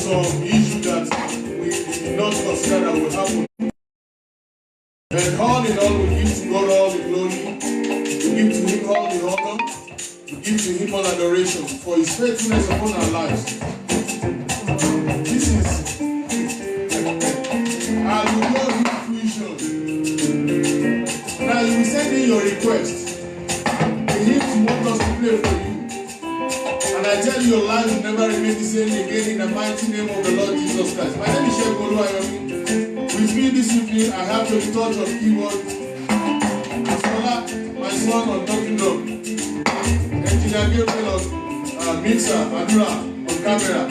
some issue that we did not consider that will happen. And all in all, we give to God all the glory, we give to Him all the honor, we give to Him all adoration for His faithfulness upon our lives. This is AlujoHymn Fusion. Now you will send in your request. The hymns you want us to play for you. And I tell you, your life will never remain the same again in the mighty name of the Lord Jesus Christ. My name is Segun Oluwayomi. With me this evening, I have the touch of keyboard, Asola, my son on talking drum, Engineer Gabriel on mixer, Adura on camera.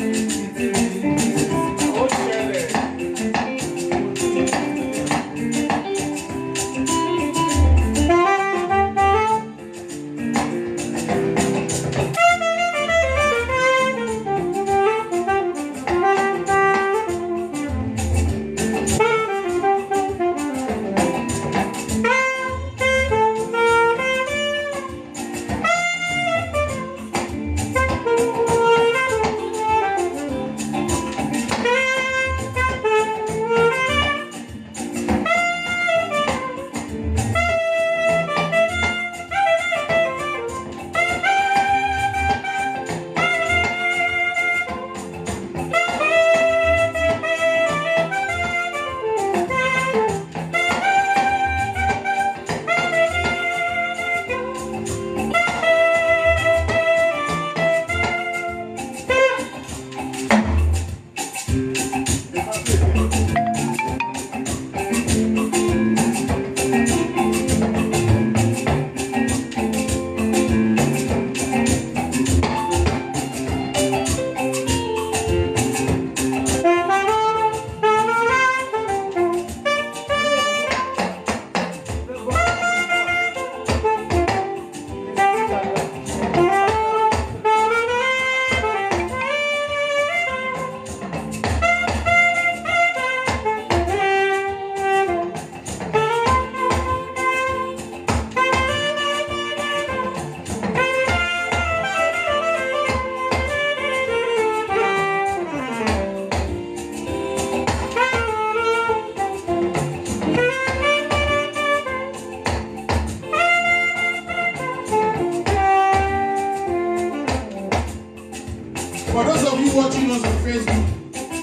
For those of you watching us on Facebook,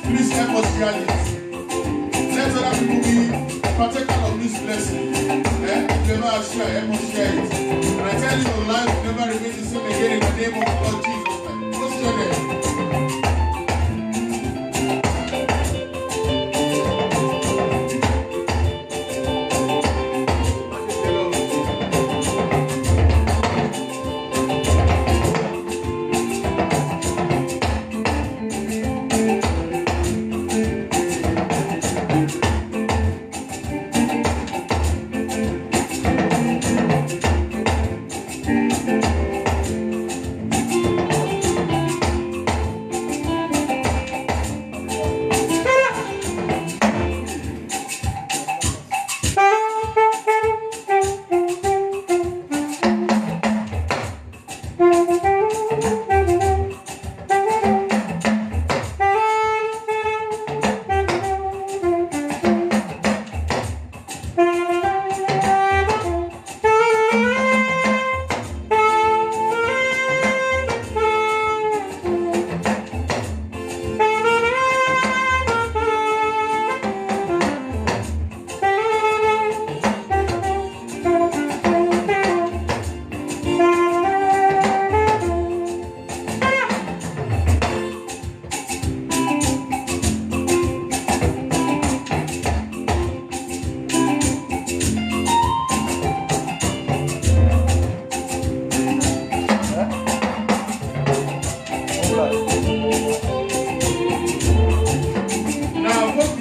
please help us share it. Let other people be partaker of this blessing. If you never share, help us share it. And I tell you, your life will never remain the same again in the name of the Lord Jesus Christ. Let's share it.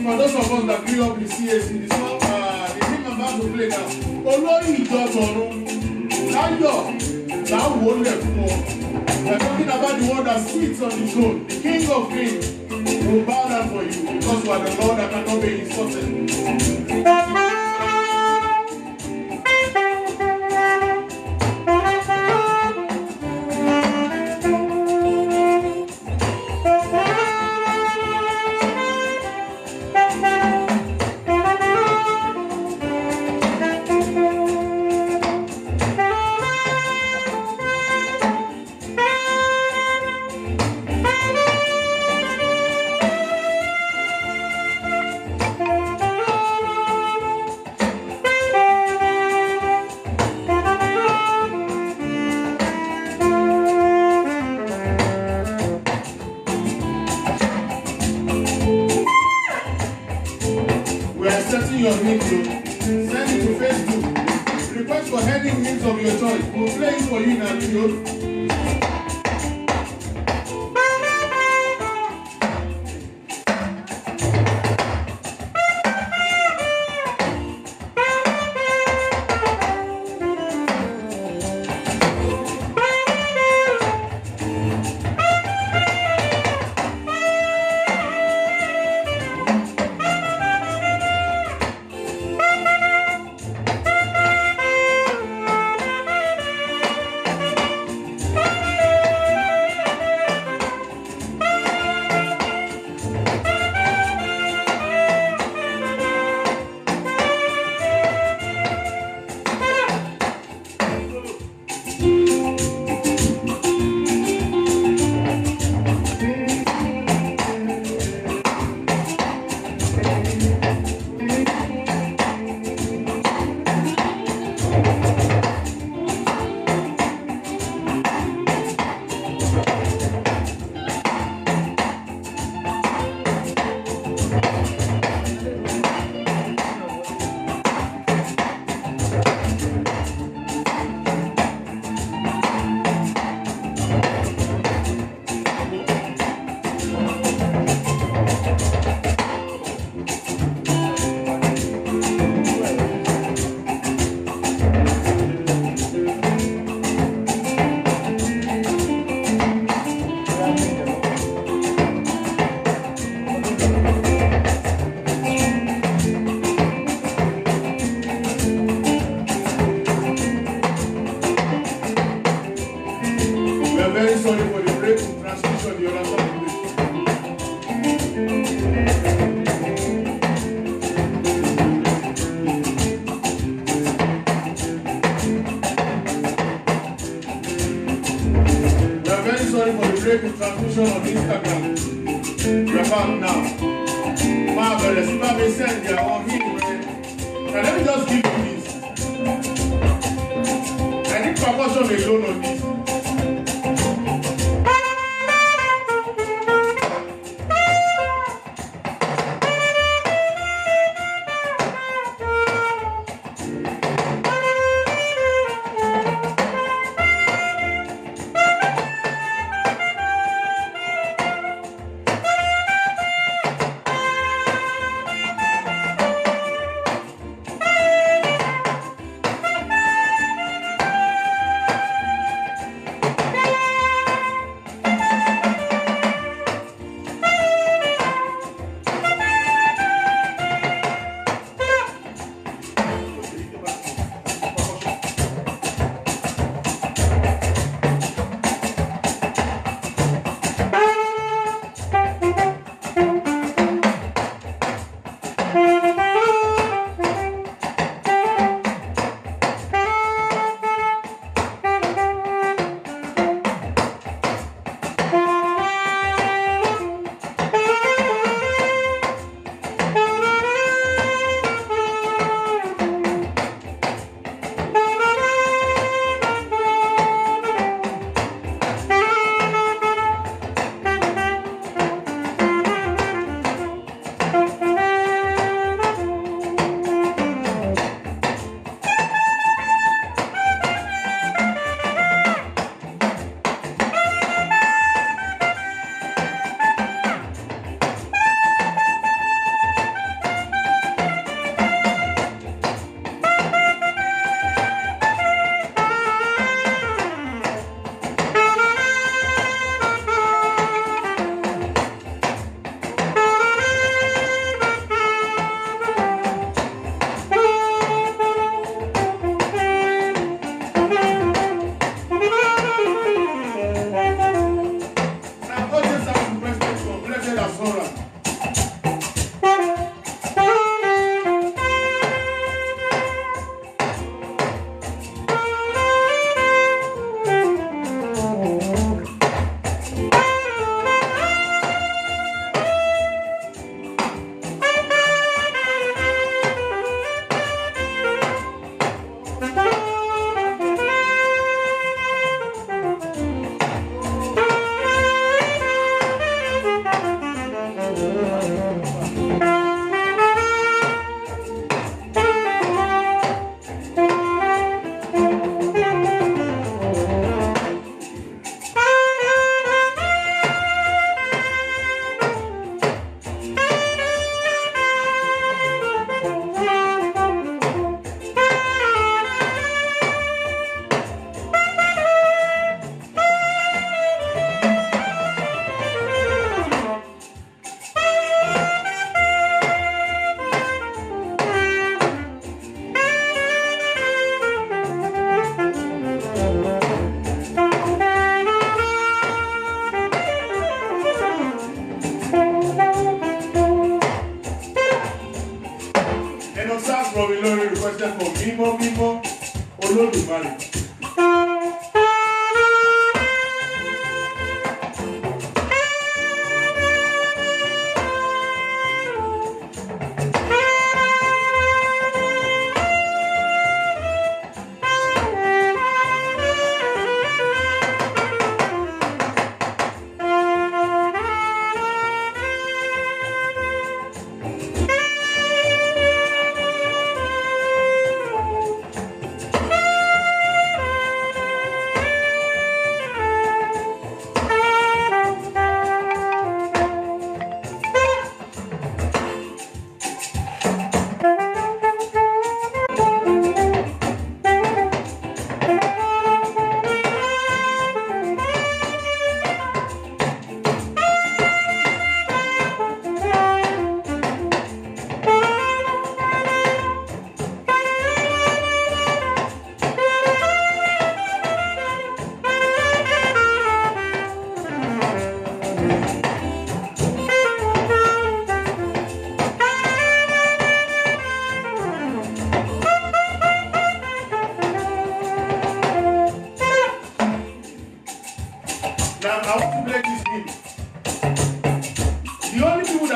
For those of us that grew up in CAC, the hymn I'm about to play now, Olórí ìjọ tọ̀run, láyọ̀, láwò lẹ̀ fún ọ. We're talking about the one that sits on the throne, the King of Kings, will bow down for you because you are the Lord that cannot be insulted. your hymns, send it to Facebook. Request for any hymns of your choice. We'll play it for you in our video. Very sorry for the break in transmission. You understand? We are very sorry for the break in transmission on Instagram. We are back now. Marvelous. If I may send their own hymn, now let me just give you this. I need percussion alone on this.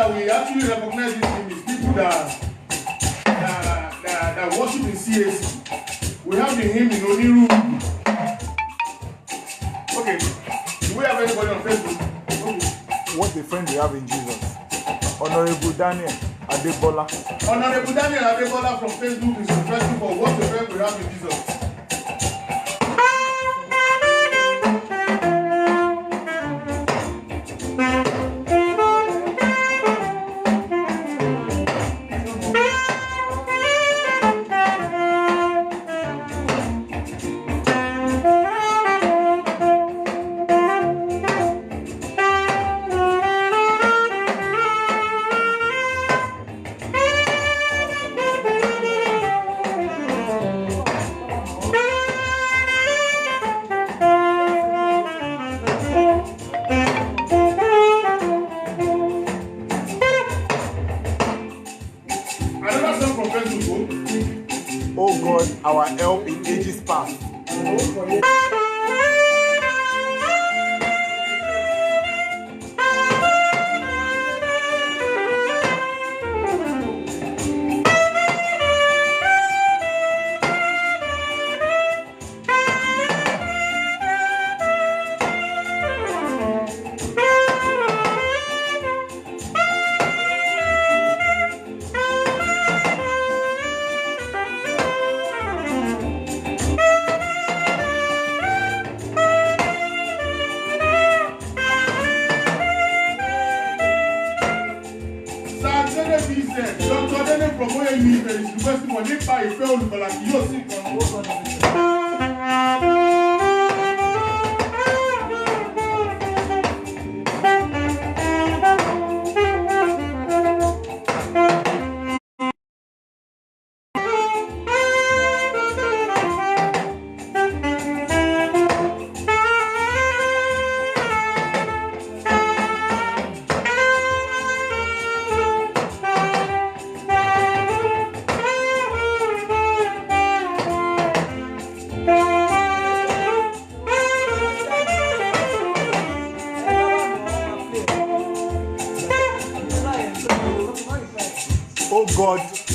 that we actually recognize this thing is people that worship in CAC. We have the hymn in Oniru. Okay. Do we have anybody on Facebook? Okay. What a friend we have in Jesus. Honorable Daniel Adebola. Honorable Daniel Adebola from Facebook is requesting for what a friend we have in Jesus. Oh God, our help in ages past.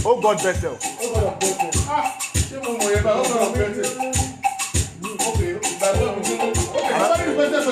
Oh God, Bethel. Oh God of Bethel. Ah, shame on my God of Bethel. Okay, somebody is better for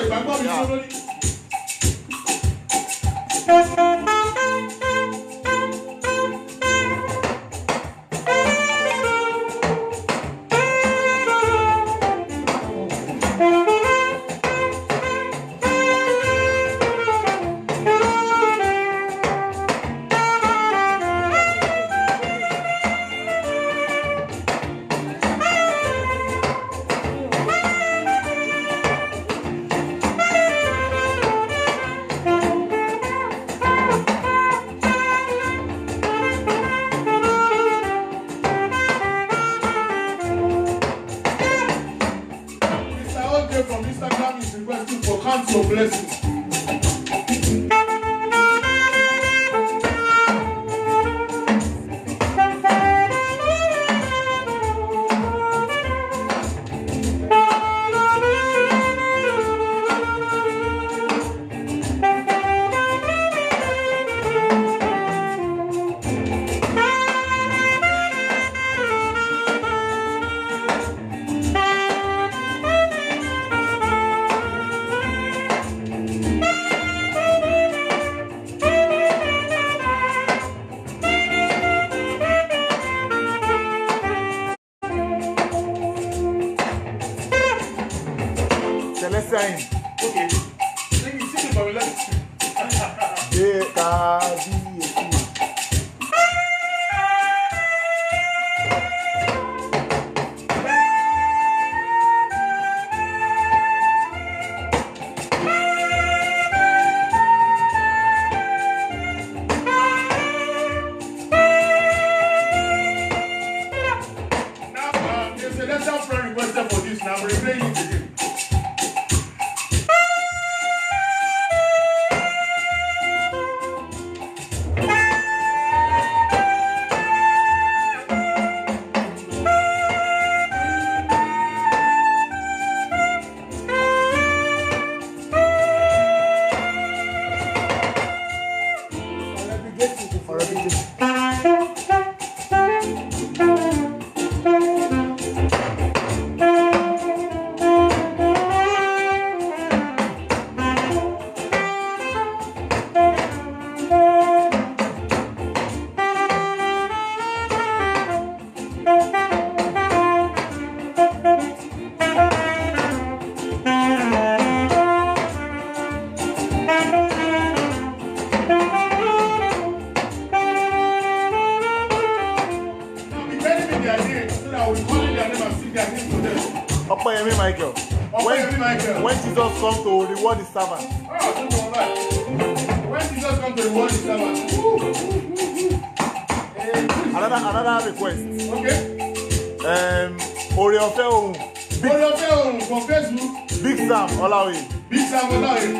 from Instagram is requesting for council blessings. Celestine. Okay. Sing it for me. Let's now, there's a letter friend requested for this. Now, we're replaying it again. Okoyemi Michael. When Jesus comes to reward his servant. When Jesus comes to reward his servant. Another request. Okay. Oreofe Ohun. For Facebook. Big Sam Olaoye. Big Sam Olaoye.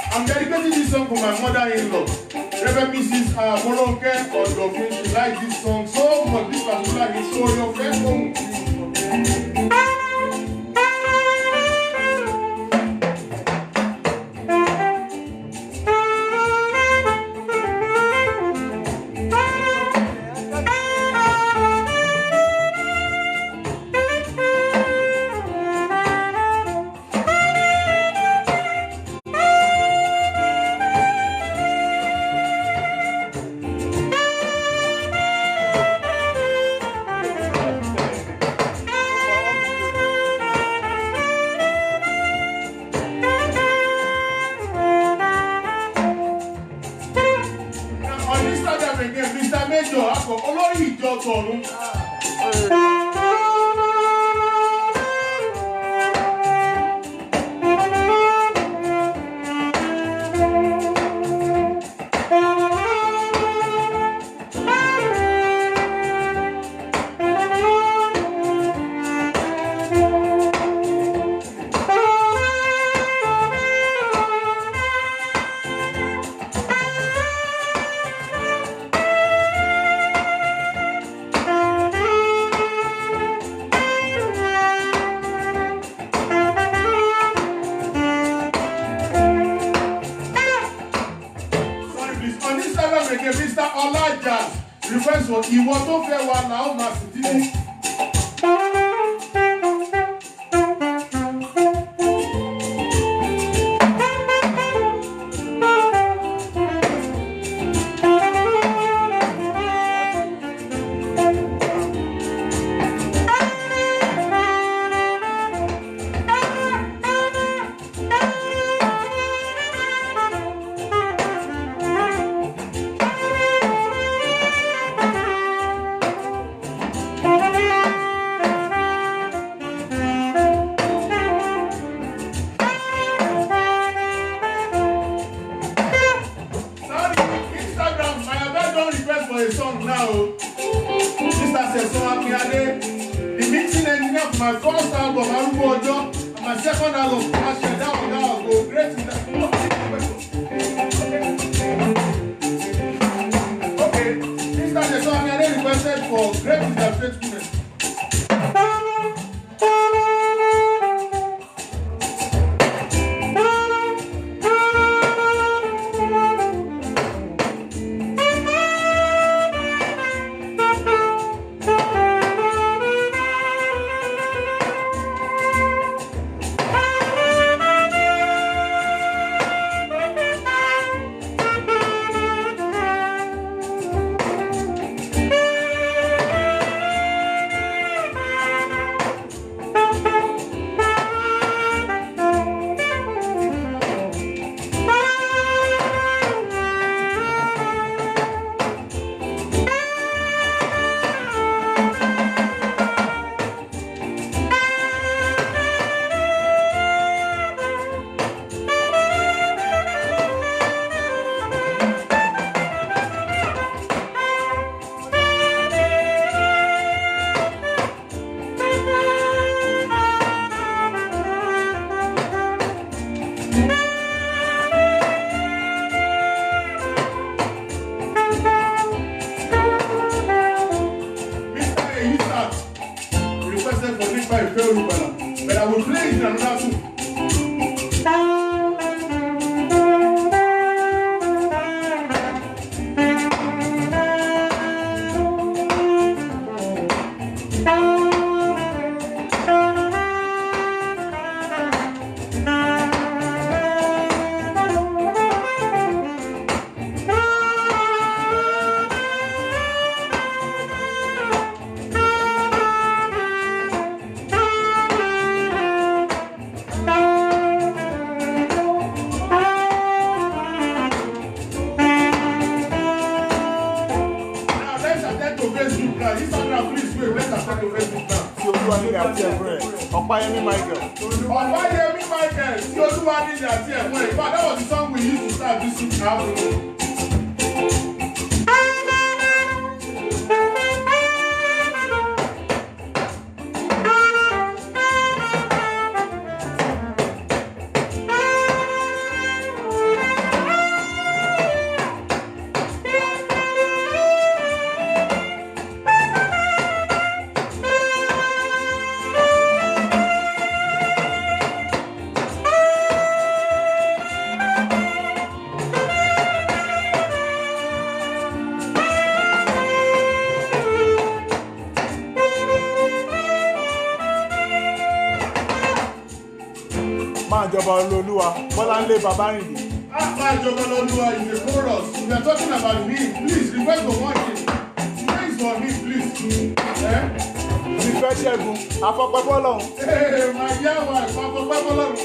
I'm dedicating this song for my mother-in-law, Reverend Mrs. Moronke Odofin. She likes this song so much. This particular is so your first home. Mr. Major, olórí ìjọ tọ̀run. Mr. Olaja request for ìwọ tó fẹ́ wà náà ó máa sì títí. A song now. Mr. Segun Oluwayomi, the mixing engineer for my first album, AlujoHymn, and my second album, Passion. That one now go great. Okay, Mr. Segun Oluwayomi requested for great interpretation. for nípa ìfẹ́ olùgbàlà, but I will play it in another tune. Ọ̀páyẹmí Michael. Ọ̀páyẹmí Michael tí Olúwa nílẹ̀ àti ẹ̀fọn ìfà, that was the song we used to start this afternoon. Máa jọba Olúwa, Bọ́láńlé Babárìndé. Máa jọba Olúwa is the chorus. We are talking about me. Please request for one thing. Praise for me, please. Ìfẹ́ Ṣẹ́gun, Afọ́pẹ́ Fọ́lọ́run. Màá yá wa Afọ́pẹ́ Fọ́lọ́run.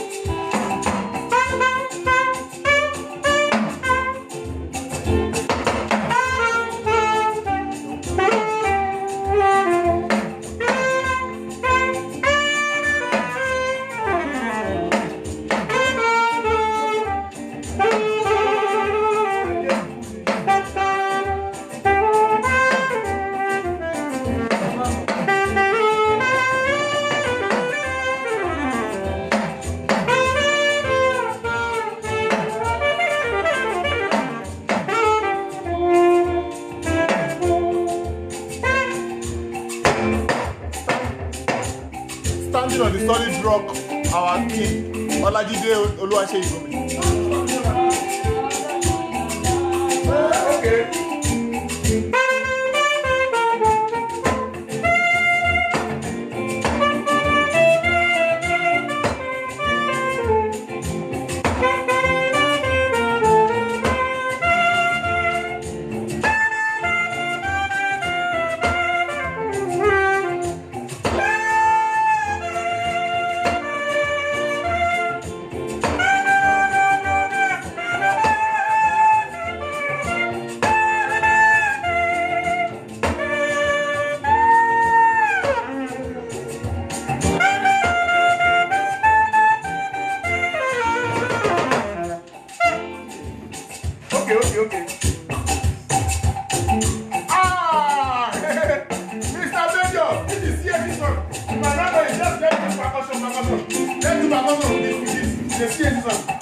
Standing on the solid rock, our king, Olajide Oluwaseyigomi. Okay. Okay. Mr. Major, this is here, this one. If I don't know, just let me do percussion. Let's do percussion with this. Let's see this one.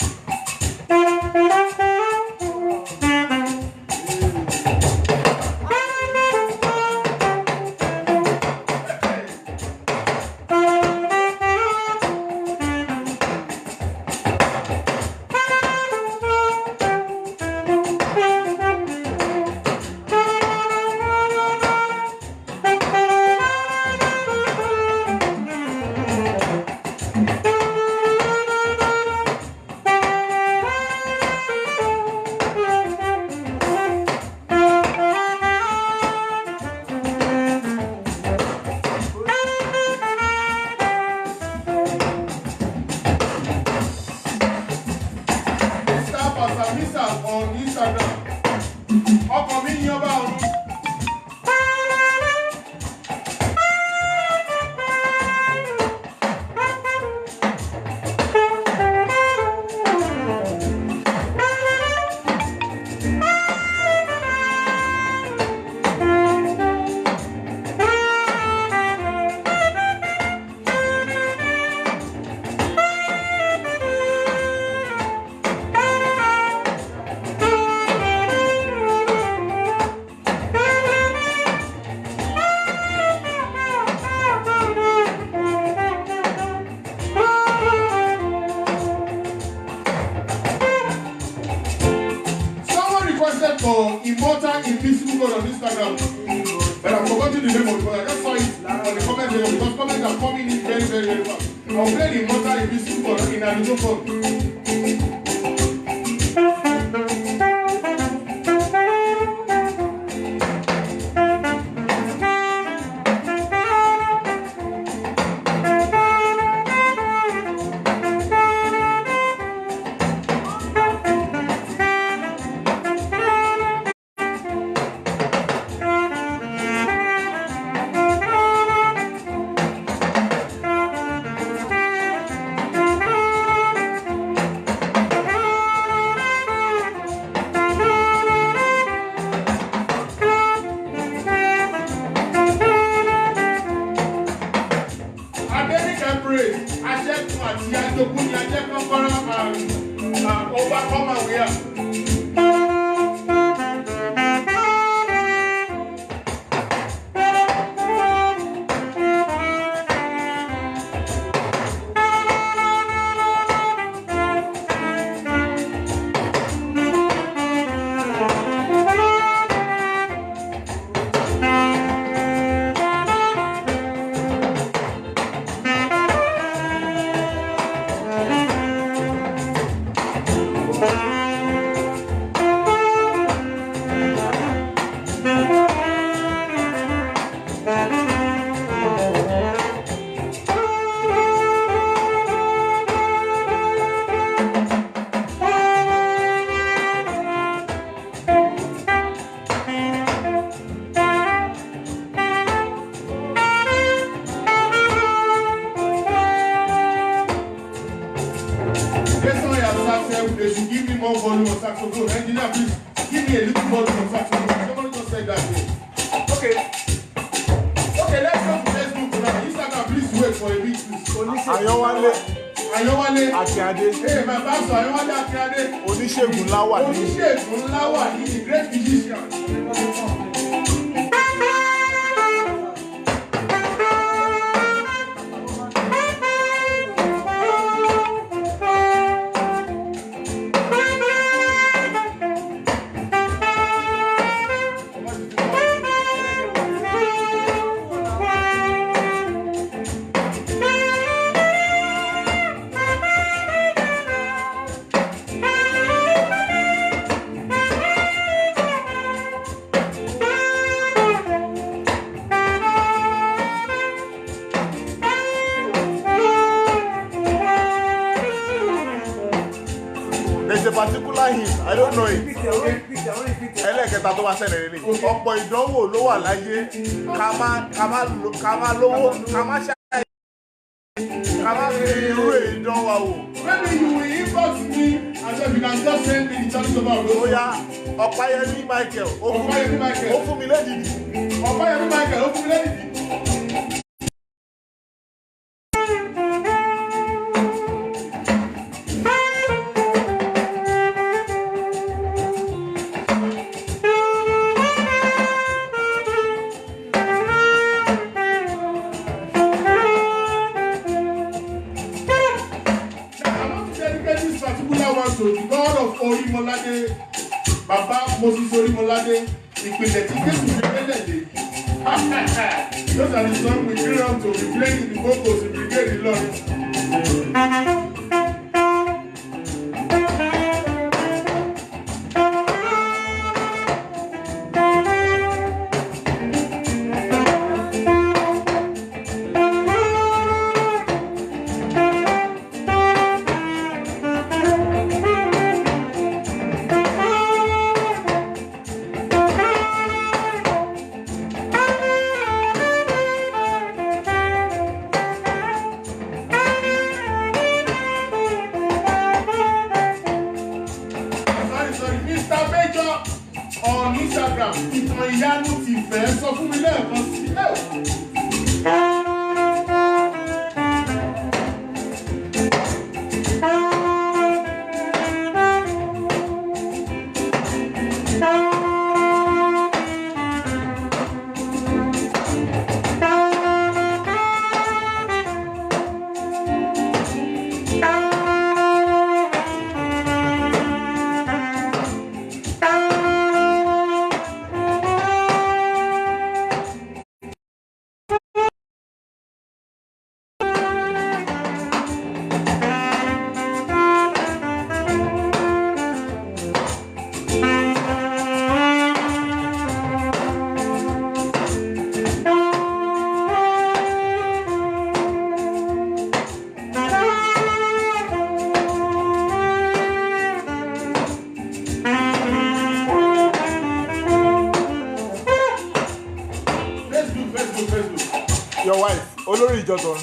Immortal Invisible God on Instagram. But I'm forgetting the name of the God. I just saw it on the comment section because comments are coming in very, very, very fast. I'll play the Immortal Invisible God in AlujoHymn. They should give me more volume of saxophone. Engineer, please give me a little volume of saxophone. Somebody just said that here. Okay. Okay, let's go to Facebook now. Instagram, please wait for a bit, please. Ayọ̀wálé Akíade. Hey, my pastor, Ayọ̀wálé Akíade. Oníṣègùn ńlá wà ní. Oníṣègùn ńlá wà ní, the great physician. There's a particular hymn, I don't know it. Ẹlẹ́kẹta tó wá ṣẹlẹ̀ nílé. Ọ̀pọ̀ ìdánwò ló wà láyé. Ká má lówó, ká má ṣáà. Ká má fi irú ìdánwò wò. Maybe you will inbox me and say you can just send me the chance about it. Oya, Ọ̀páyẹmí Michael, ó fún mi lédìdì. Ọ̀páyẹmí Michael, ó fún mi lédìdì. To the God of Orimolade, Baba Moses Orimolade, ìpìlẹ̀ tí Jésù fi lélẹ̀ dé. Those are the songs we grew up to be playing in the vocals in Brigade Ìlọrin. On Instagram, ìtàn ìyanu ti fẹ́ sọ fún mi lẹ́ẹ̀kan sí ẹ̀. Facebook. Your wife, Olori Ijoton.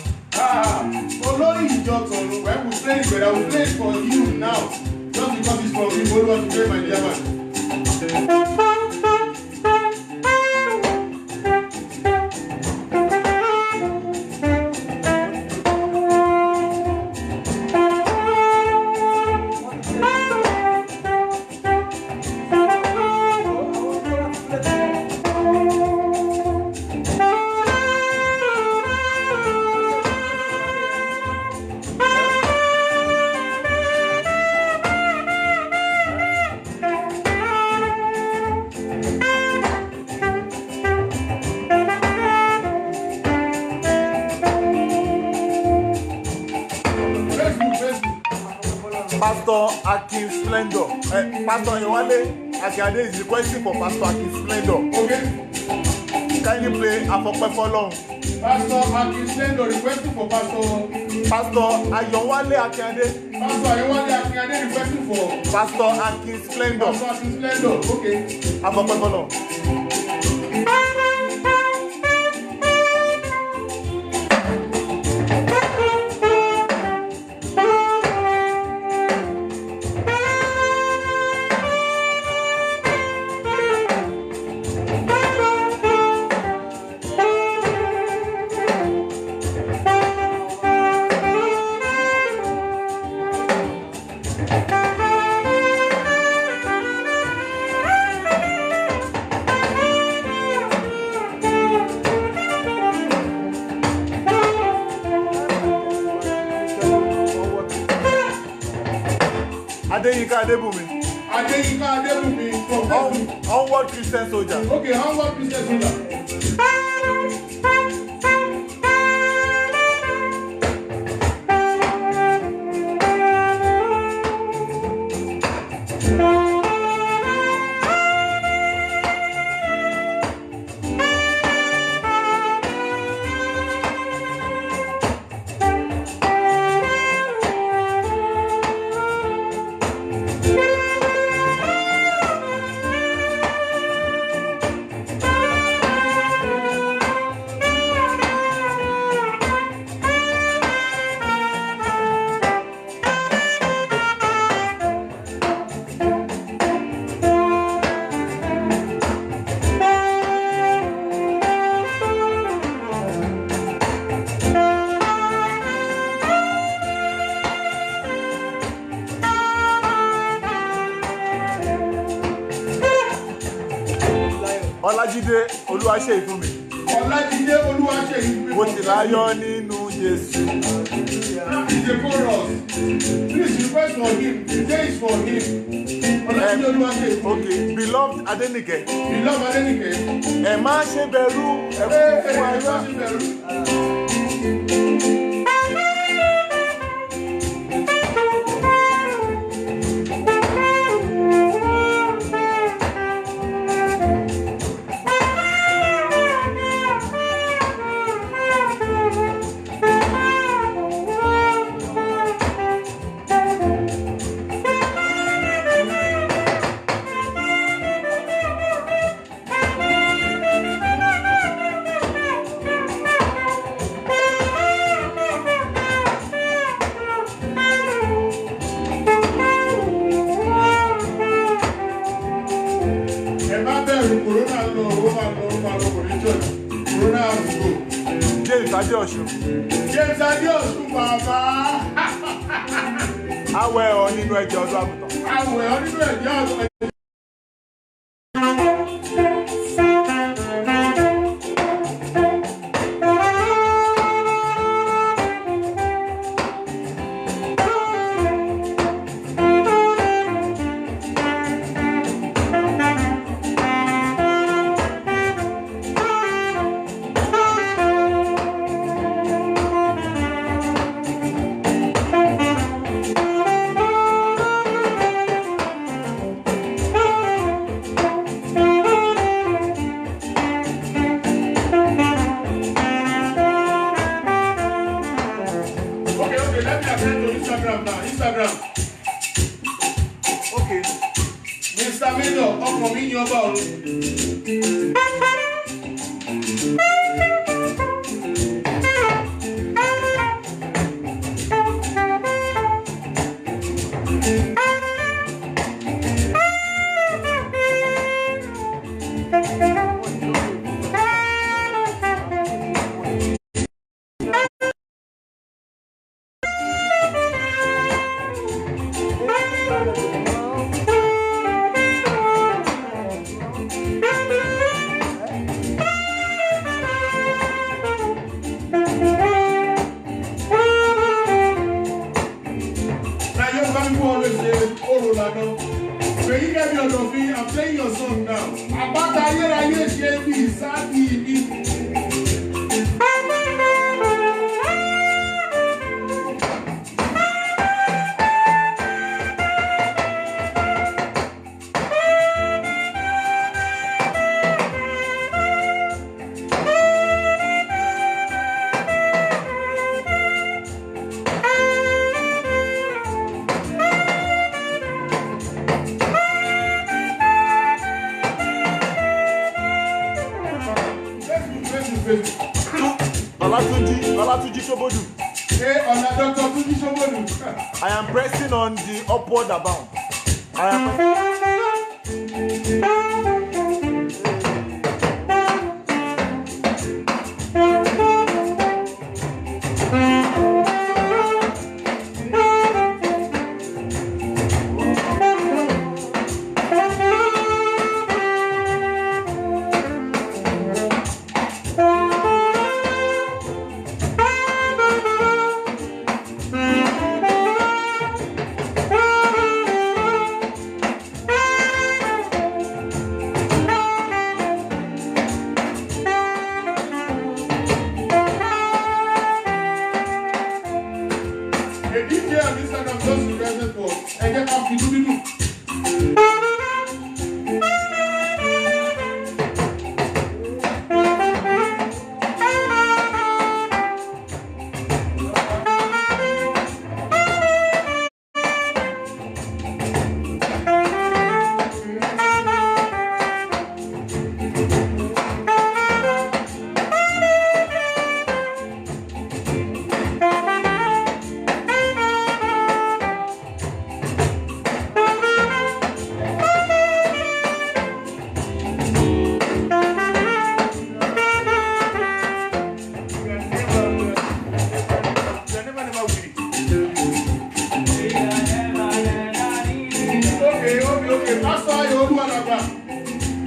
Olori Ijoton. When we play it, but I will play it for you now. Just because it's from him, Oluwa to play my dear man. Pastor Akin Splendor. Pastor Yewale Akiade is requesting for Pastor Akin Splendor. Okay. Kindly play Afope Folorun. Pastor Akin Splendor requesting for Pastor Ayowale Akiade. Pastor Ayowale Akiade requesting for Pastor Akin Splendor. Pastor Akin Splendor. Okay. Afope Folorun. Adeyinka Adebumi. Adeyinka Adebumi from Onward Christian Soldier. Okay, Onward Christian Soldier. Ọlájídé Olúwaṣeyìfúnmi. Ọlájídé Olúwaṣeyìfúnmi. Mo ti láyọ̀ nínú Jésù. He's a chorus. Please request for him. The day is for him. Ọlájídé Olúwaṣeyìfúnmi. Okay, beloved Adenike. Beloved Adenike. Ẹ má ṣe bẹ̀rù ẹ̀kún fún ayọ̀. James Adeosun. James Adeosun bàbá. Awẹ́ ọ nínú ẹ̀jẹ̀ ọdún àgùntàn. Awẹ́ ọ nínú ẹ̀jẹ̀ ọdún àgùntàn. Instagram. Okay. Mr. Major, ọkàn mi yan ọba ọ̀run. Oníkẹ́mi Ọ̀dọ̀fin, I'm playing your song now. Àpáta ayérayé ṣe bí ìsáàdì mi. Olatunji Shobodu. Hey, on the Dr. Tunji Shobodu. I am pressing on the upward abound. I am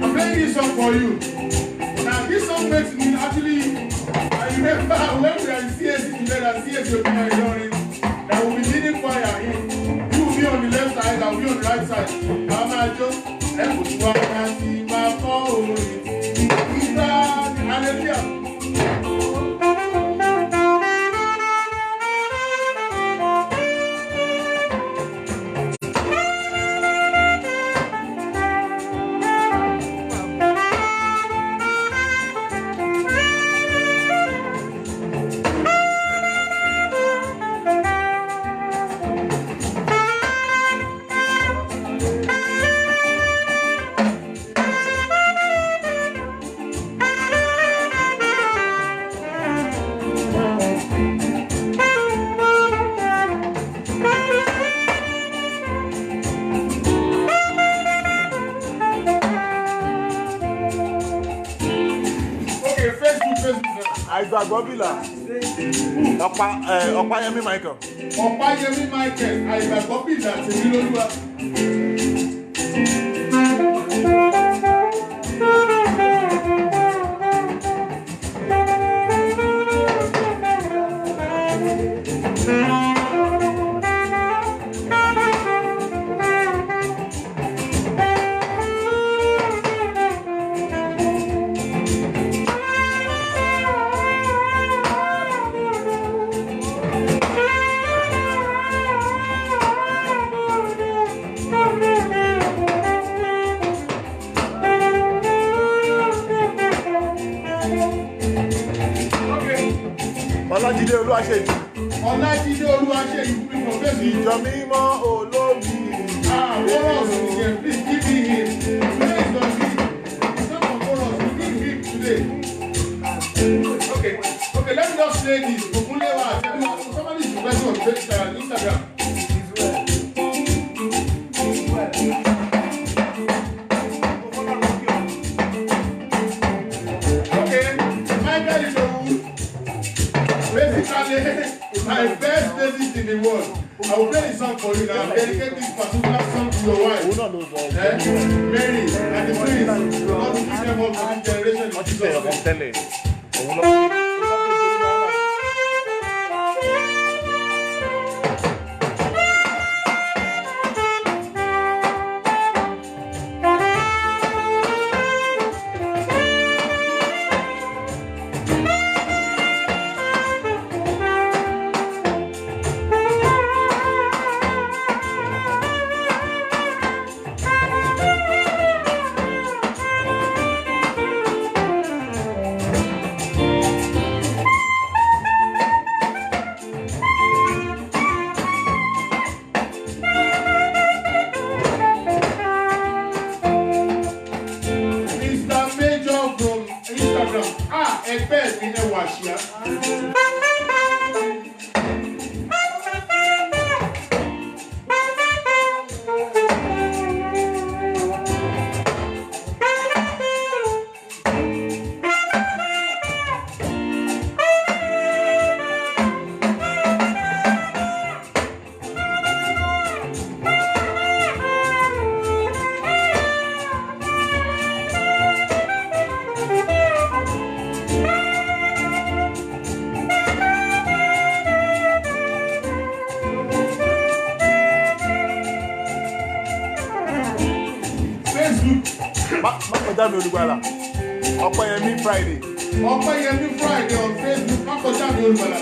I'm playing this song for you. Now this song makes me actually, I remember when we are in CSC together, CSC will be enjoying, that we'll be leading choir in. You will be on the left side, I will be on the right side. Hallelujah. Àìgbàgbọ́ bìlà Ọ̀páyẹmí Michael. Ọ̀páyẹmí Michael àìgbàgbọ́ bìlà tèmi lólúwa. Ọlájídé Olúwaṣeyìí. Ọlájídé Olúwaṣeyìí from Facebook. Ìjọ mímọ́ olómi. Chorus again, please give me him. Today is not me. It's not for chorus, we need him today. Okay, let me just play this. Ogunlewa, somebody is requesting on Instagram. My best bassist in the world. I will play the song for you now. Dedicate this particular song to your wife. Mary and the twins. God will keep them up for this generation in Jesus' name. Mi Olùgbàlà Ọpẹ́yẹmí Friday. Ọpẹ́yẹmí Friday on Facebook. Má kọjá mi Olùgbàlà.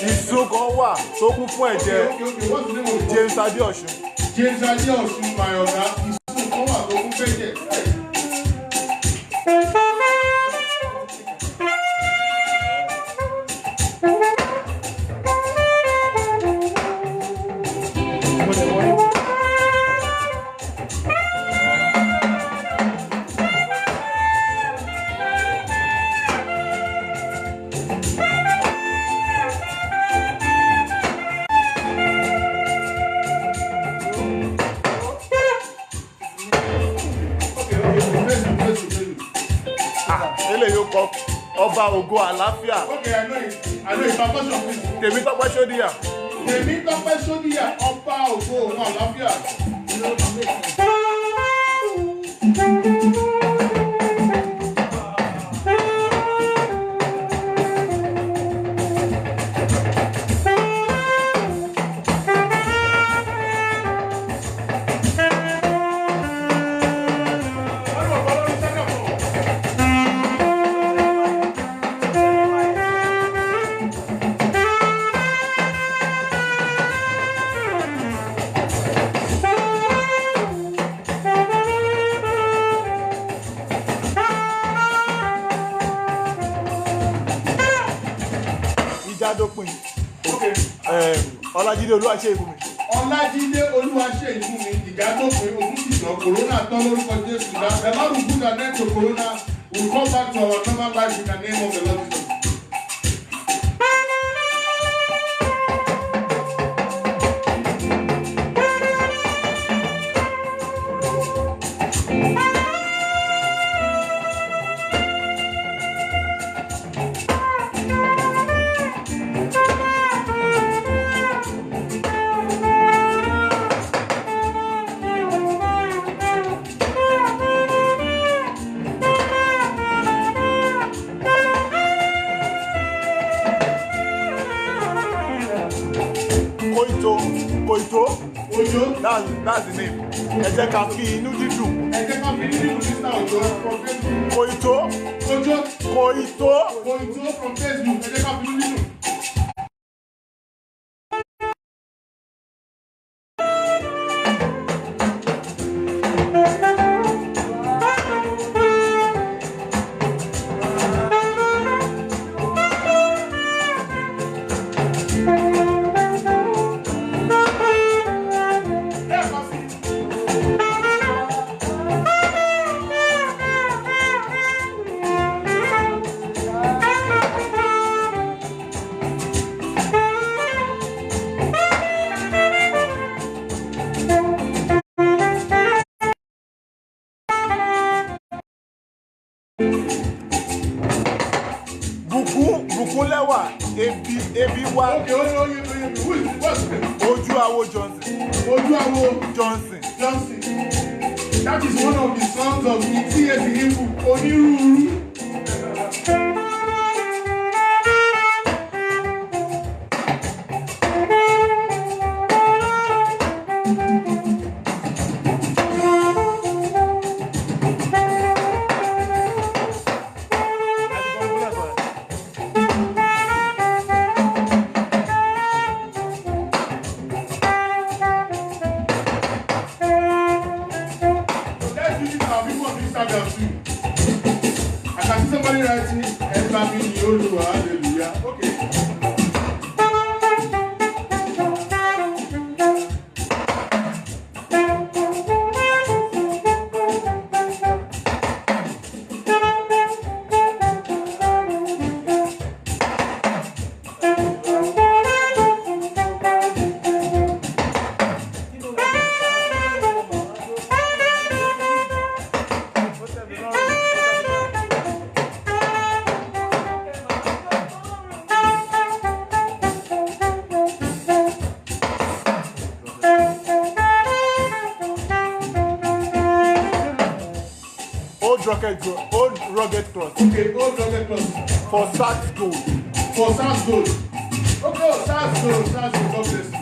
Ìṣó kan wà tó kún fún ẹ̀jẹ̀ James Adéọ̀ṣun. James Adéọ̀ṣun my ọ̀gá. Ìṣó kan wà tó kún fún ẹ̀jẹ̀. Ọba ògo àlàáfíà. Okay, I know it. Percussion, please. Tèmítọ́pẹ́ Ṣódíyà. Tèmítọ́pẹ́ Ṣódíyà, ọba ògo àlàáfíà. Dópin. Ọlájídé Olúwaṣeyìbùnmi. Ọlájídé Olúwaṣeyìbùnmi ìjà dópin ogun ti sàn kòrónà tán lórúkọ Jésù náà. The Lord will put an end to corona. We will come back to our normal life in the name of the Lord Jesus. Ojo, that's the name. Ẹ jẹ́ ká fi inú dídùn. Ẹ jẹ́ ká fi inú dídùn sí Mr. Ojo from Facebook. Koito. Ojo. Koito. Koito from Facebook. Ẹ jẹ́ ká fi inú dídùn. Bukunlẹ́wà ebi wá. Ojú Awo Johnson. Ojú Awo Johnson. That is one of the songs of the TSC Onírúurú. songwriting, and Babi Oluwa, hallelujah. Okay. Old rugged cross. Okay, old rugged cross. For Sars Gold. For Sars Gold. Okay, Sars Gold, Sars Gold, God bless you.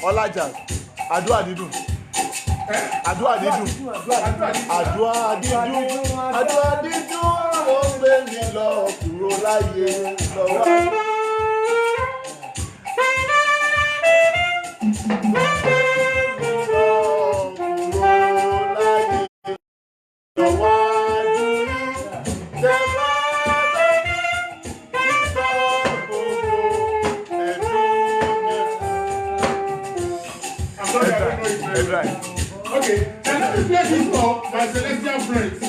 Olaja, àdúrà dídùn. Àdúrà dídùn. Àdúrà dídùn. Àdúrà dídùn ló gbé mi lọ kúrò láyé lọ́wọ́. Okay, and let me play this for my celestial friends.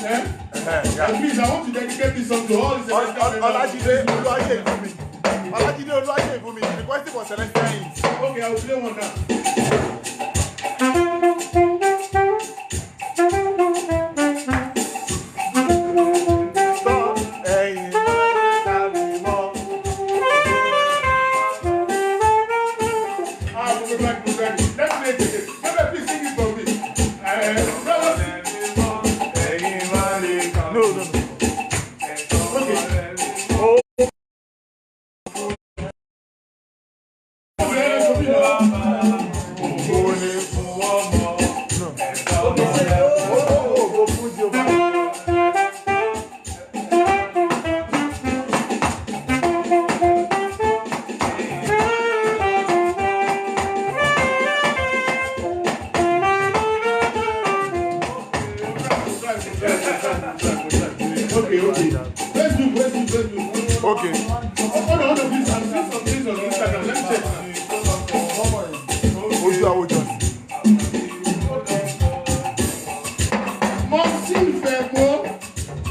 And please, I want to dedicate this song to all the celestial friends. Olajide Oluwayomi. Olajide Oluwayomi. Requesting for celestial hymns. Okay, I will play one now. Okay. Hold on, please. I'm seeing some things on Instagram. Let me check now.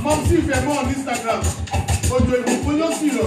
Momsi Femo on Instagram. Ojo ìbùkún yóò sì lọ.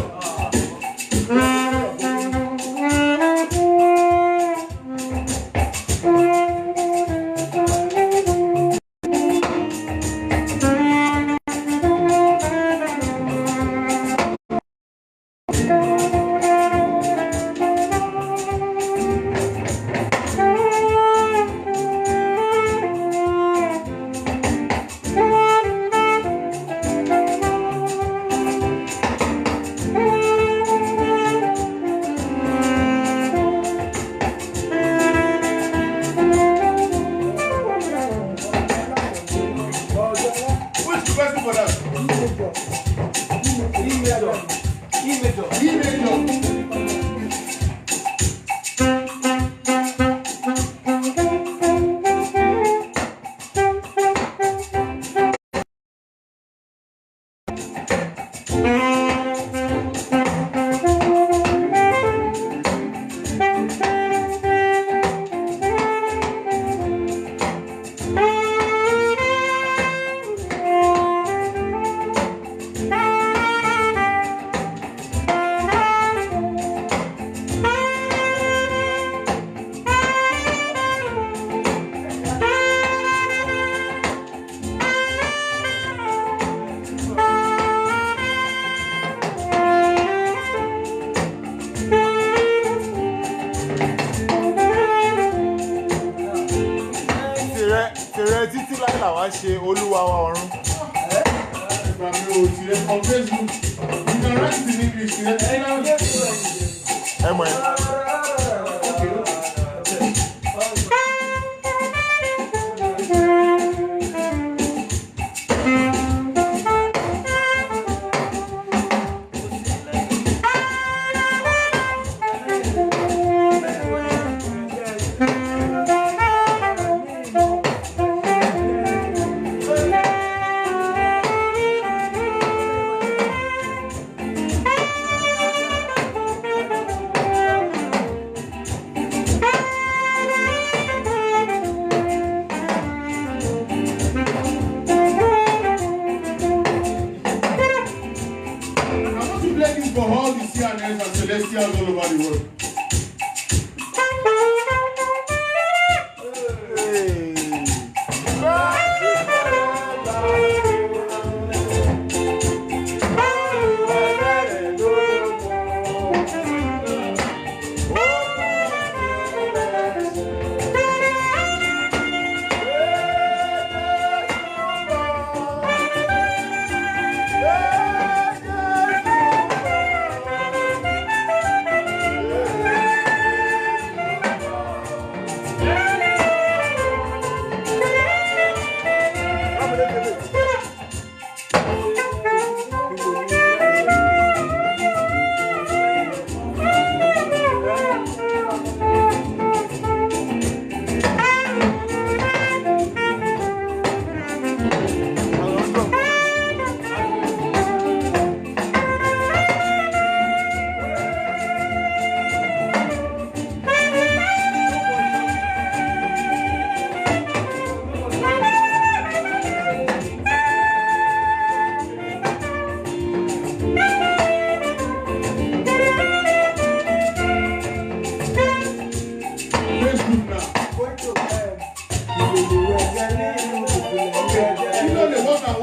títí láì làwọn ṣe olúwa wa ọ̀run. Ìgbà mi ò tiẹ̀ on Facebook. You can write it in English. Ẹ mọ̀ ẹ́. For all the CNNs and celestials all over the world.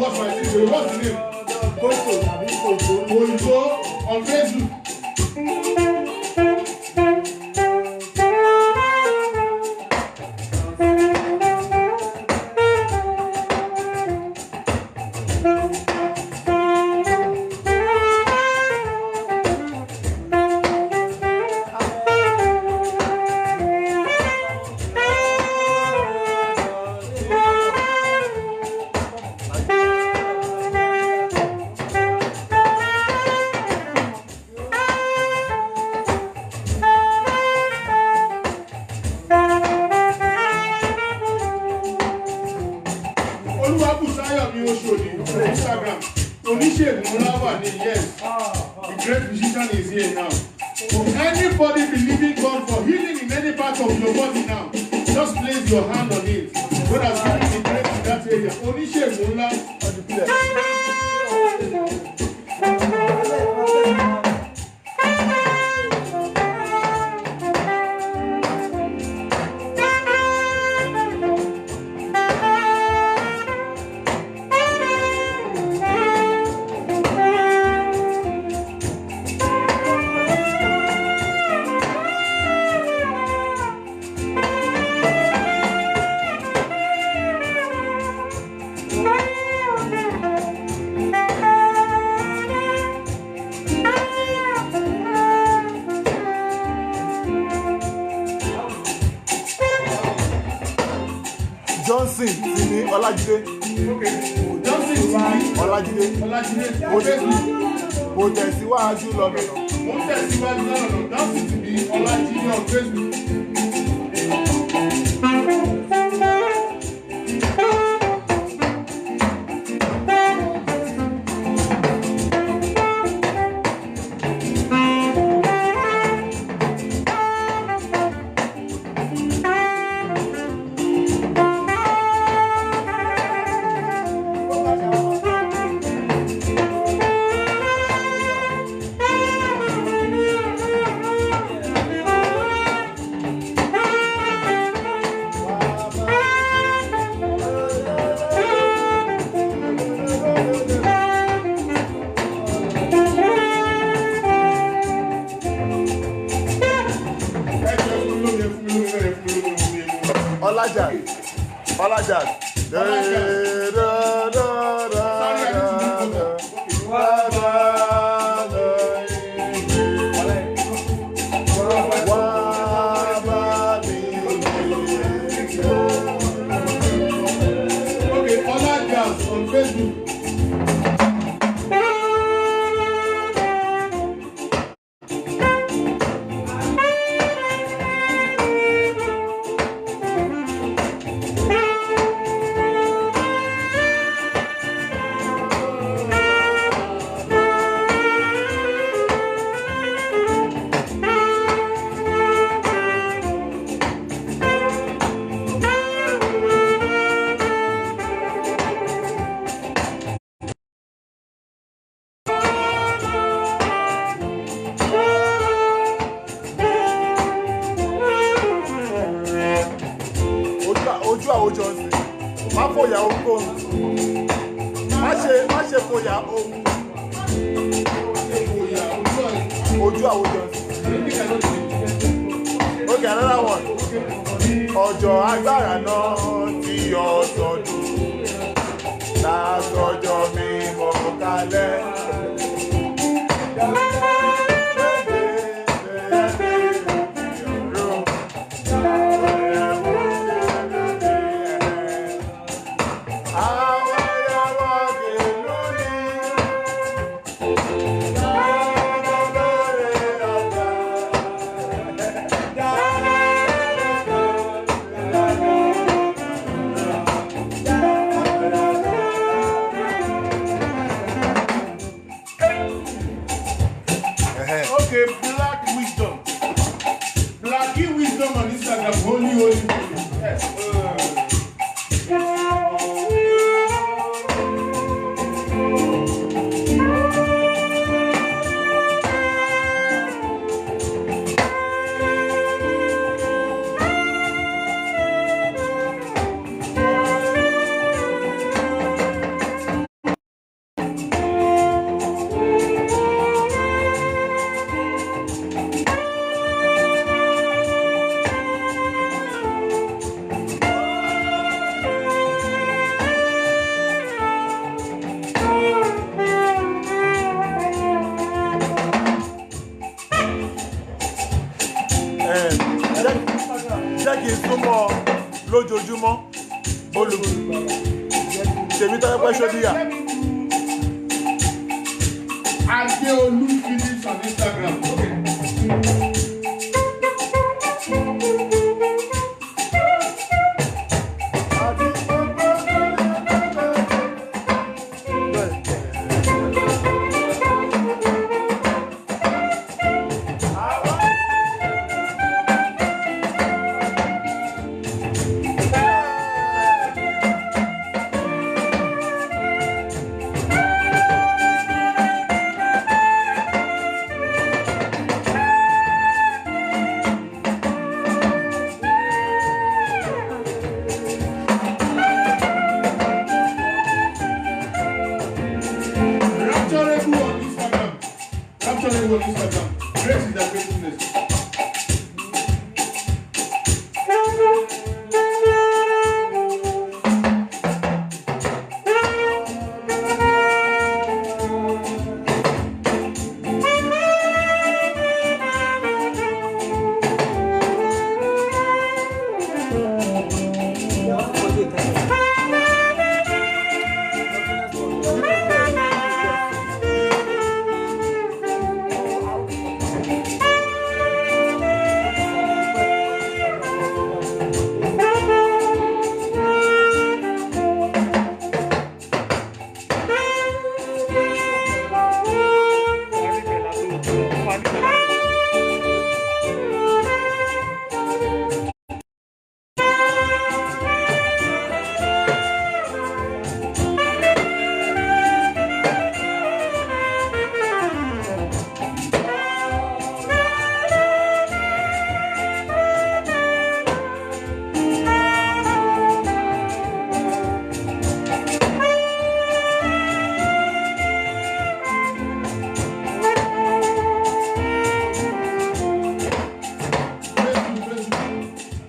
What's my name? What's the name? Oyinbo on Facebook. Oluwayomi Instagram. Oníṣègùn ńlá wà ní yes. The great physician is here now. Anybody believing God for healing in any part of your body now, just place your hand on it. God has given the grace in that area. Oníṣègùn ńlá. Johnson ti ní Ọlájídé. Johnson ti ní Ọlájídé. Mo tẹ̀síwájú lọ́nà. Johnson ti ní Ọlájídé on Facebook. Ọlájà. On Facebook. Ojú àwùjọ sí má fòyà ohunkóhun má ṣe fòyà ohun ojú àwùjọ sí. Okay, another one. Ọjọ́ agbára náà ti ọ̀sọ̀dún látọjọ́ mímọ́ kalẹ̀. Okay, Black Wisdom. Blacky Wisdom on Instagram. Holy. Yes. Jẹ́ kí n súnmọ́ lójoojúmọ́ tèmi tọ́jú pẹ́ ṣódíyà. Adeolu Phillips on Instagram. Okay. On Instagram. Grace is the faithfulness.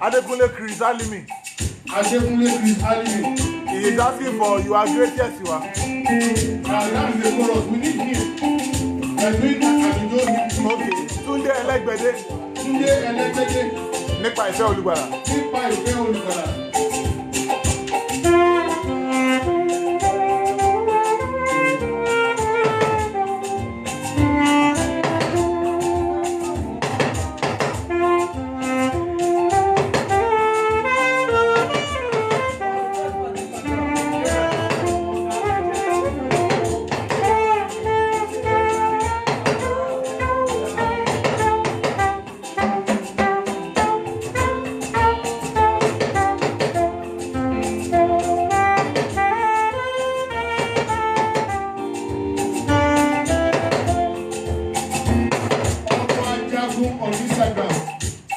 Adekunle Chris Alimi. Adekunle Chris Alimi. is asking for you are great, yes you are. That's the chorus. We need him. We are doing AlujoHymn. Okay. Túndé Ẹlẹ́gbẹ̀dé. Túndé Ẹlẹ́gbẹ̀dé. Nípa ìfẹ́ Olùgbàlà. Nípa ìfẹ́ Olùgbàlà. On Instagram,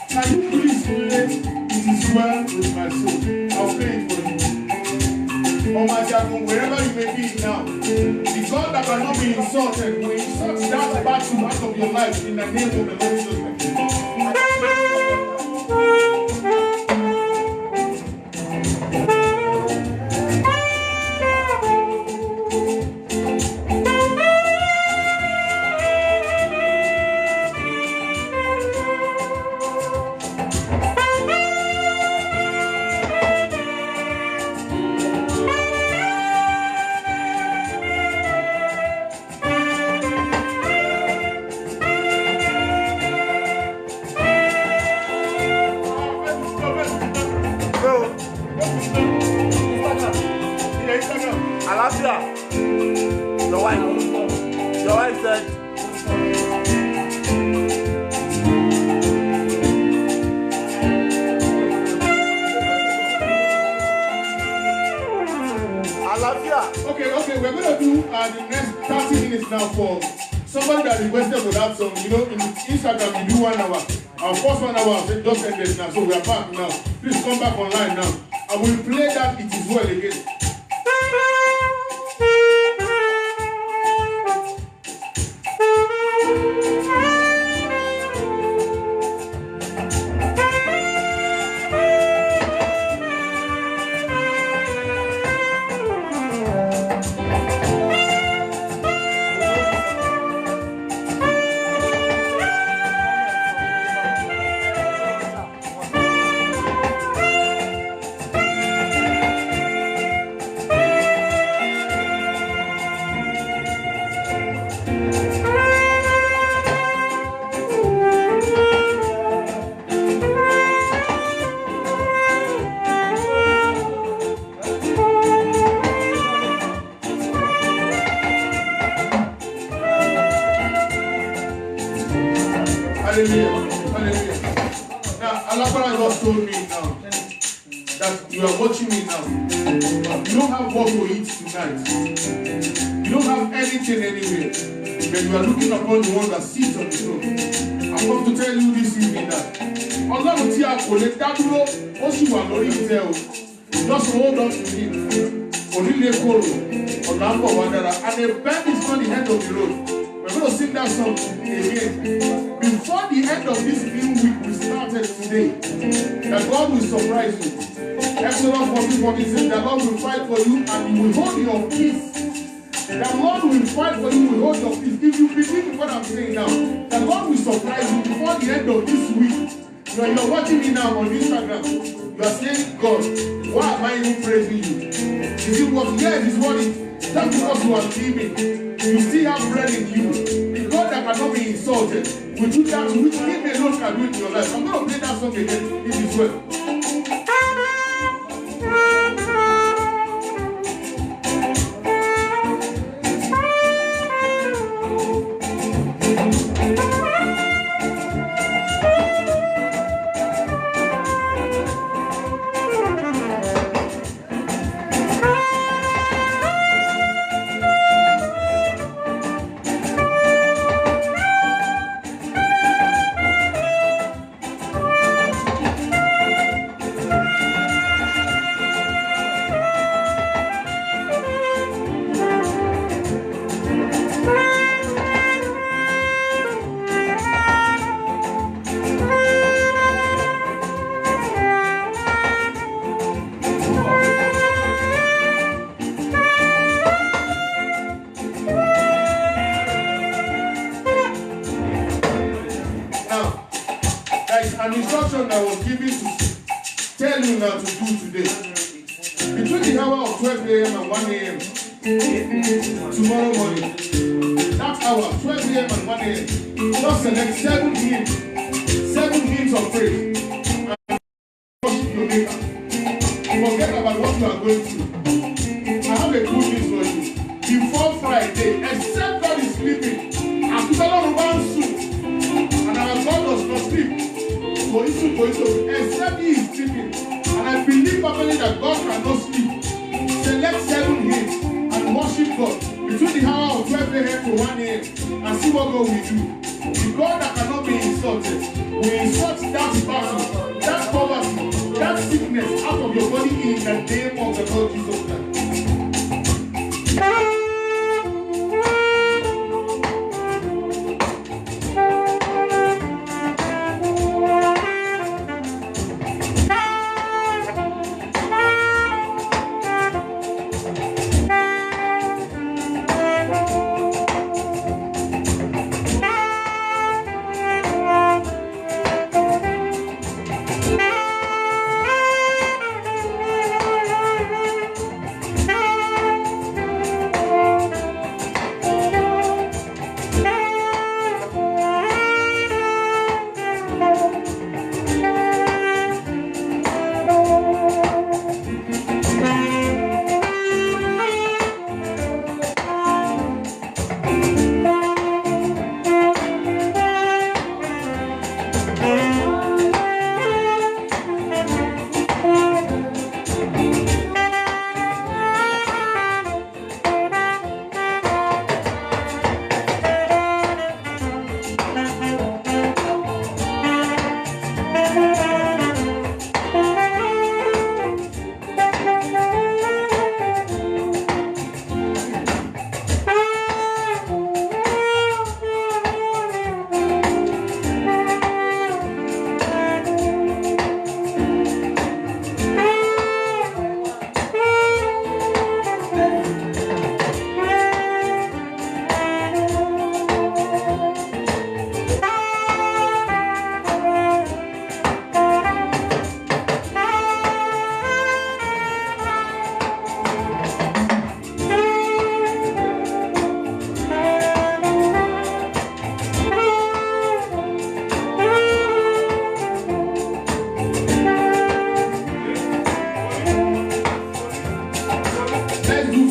can you please play It Is Well With My Soul? I'll play it for you. On my jagun, wherever you may be now, the God that cannot be insulted will insult that battle out of your life in the name of the Lord Jesus Christ. Alafia, your wife said. Alafia. Okay, we're going to do the next 30 minutes now for somebody that requested for that song. You know, in Instagram, we do 1 hour. Our first 1 hour just ended now, so we are back now. Please come back online now. I will play that It Is Well again. Hallelujah. Hallelujah. Now, Allah just told me now that you are watching me now. You don't have what to eat tonight. You don't have anything anywhere. But you are looking upon the one that sits on the throne. I'm going to tell you this evening that Allah will tell you that you what you are going to tell. Just hold on to him. Only and the bend is not the end of the road. We're going to sing that song again. Before the end of this new week we started today, that God will surprise you. Exodus 40 says that Lord will fight for you and you will hold your peace. The Lord will fight for you, you will hold your peace. If you believe in what I'm saying now, the Lord will surprise you before the end of this week. You're watching me now on Instagram. You are saying, God, why am I even praising you? Is it what? Yes, it's what it. That's because you are living. You still have bread in you. The God that cannot be insulted. Would you that which Him alone can do in your life? I'm going to play that song again. It is well. instruction I was given to tell you now to do today. Between the hour of 12 a.m. and 1 a.m. tomorrow morning, that hour, 12 a.m. and 1 a.m., just select 7 hymns of praise and worship your maker. Forget about what you are going through. I have a good news for you. Before Friday, except God is sleeping, and people don't run soon, and our God does not sleep. Except he is sleeping, and I believe personally that God cannot sleep. Select 7 hymns and worship God between the hour of 12 a.m. to 1 a.m. and see what God will do. The God that cannot be insulted will insult that battle, that poverty, that sickness out of your body in the name of the Lord Jesus Christ.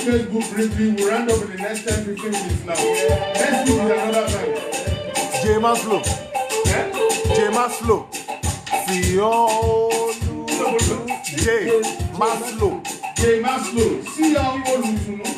Facebook briefly. We'll round up in the next 10-15 minutes now. Next week is another time. J Maslow. J Maslow. J Maslow. J Maslow. See how Oluwayomi.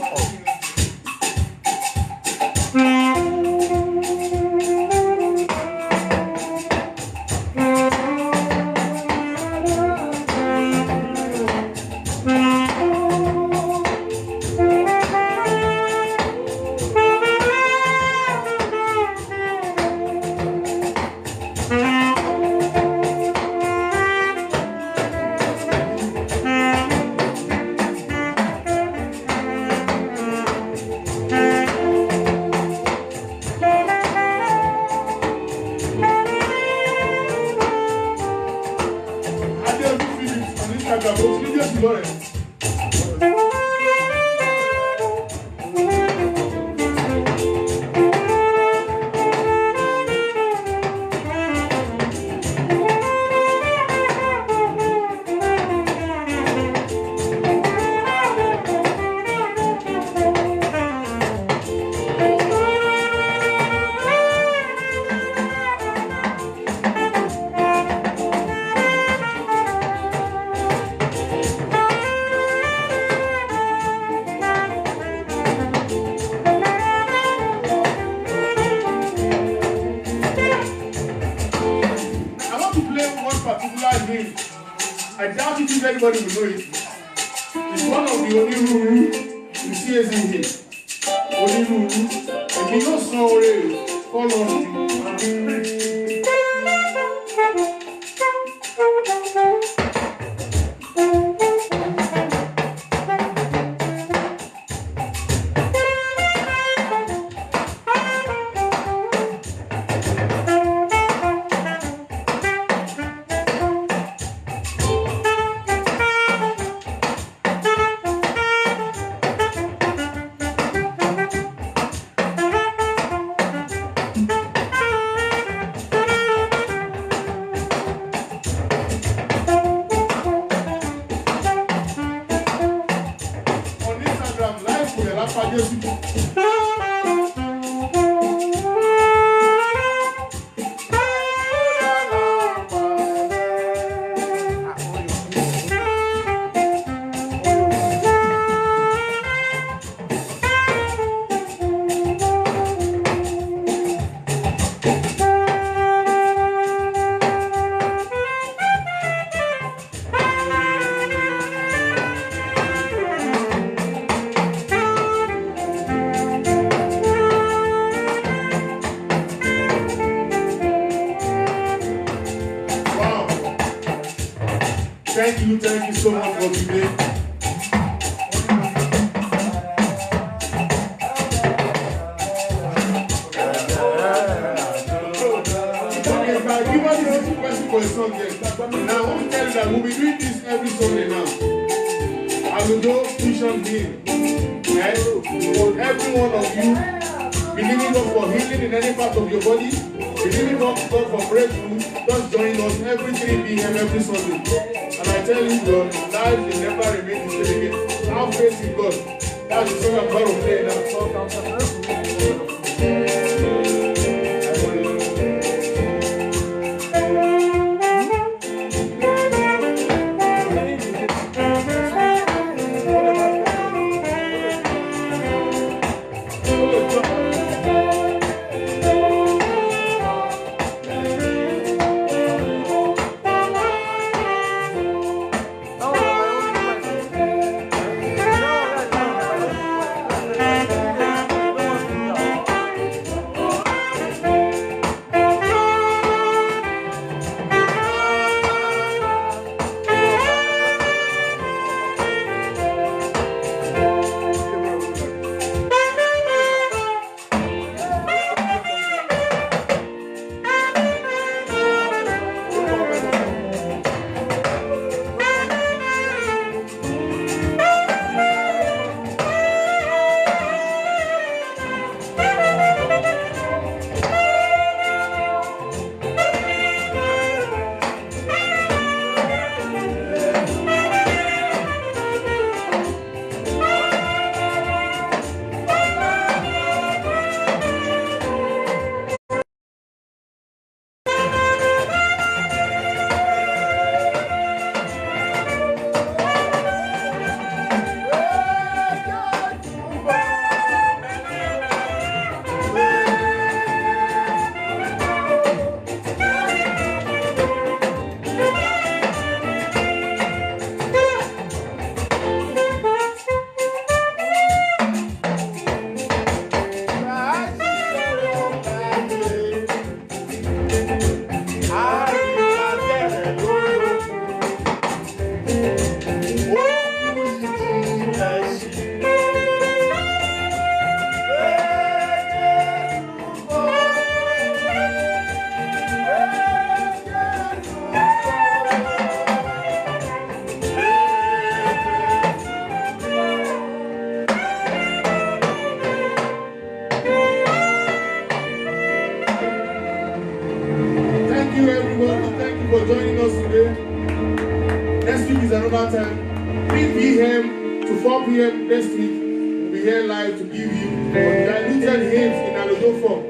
I doubt if anybody will know it. It's one of the only you see as in here. Only and you know so follow on. Jésù. Thank you so much for today. For a song here. Now I want to tell you that we'll be doing this every Sunday now. AlujoHymn Fusion being. Right? For every one of you, believing God for healing in any part of your body, believing God for breakthrough, just join us every 3 p.m. every Sunday. And I tell you, your life will never remain the same again. Have faith in God. That's the song I'm going to play now. Time, 3 p.m. to 4 p.m. next week, we'll be here live to give you undiluted hymns in AlujoHymn form.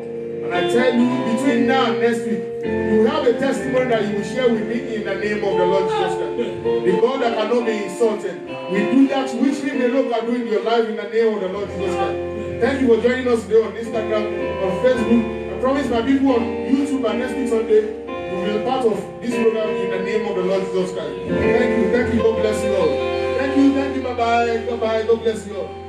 And I tell you, between now and next week, you will have a testimony that you will share with me in the name of the Lord Jesus Christ. The God that cannot be insulted. We do that which Him alone can do in your life in the name of the Lord Jesus Christ. Thank you for joining us today on Instagram, on Facebook. I promise my people on YouTube and next week Sunday, you will be part of this program in the name of the Lord Jesus Christ. Thank you, God bless you all. Thank you, bye-bye, God bless you all.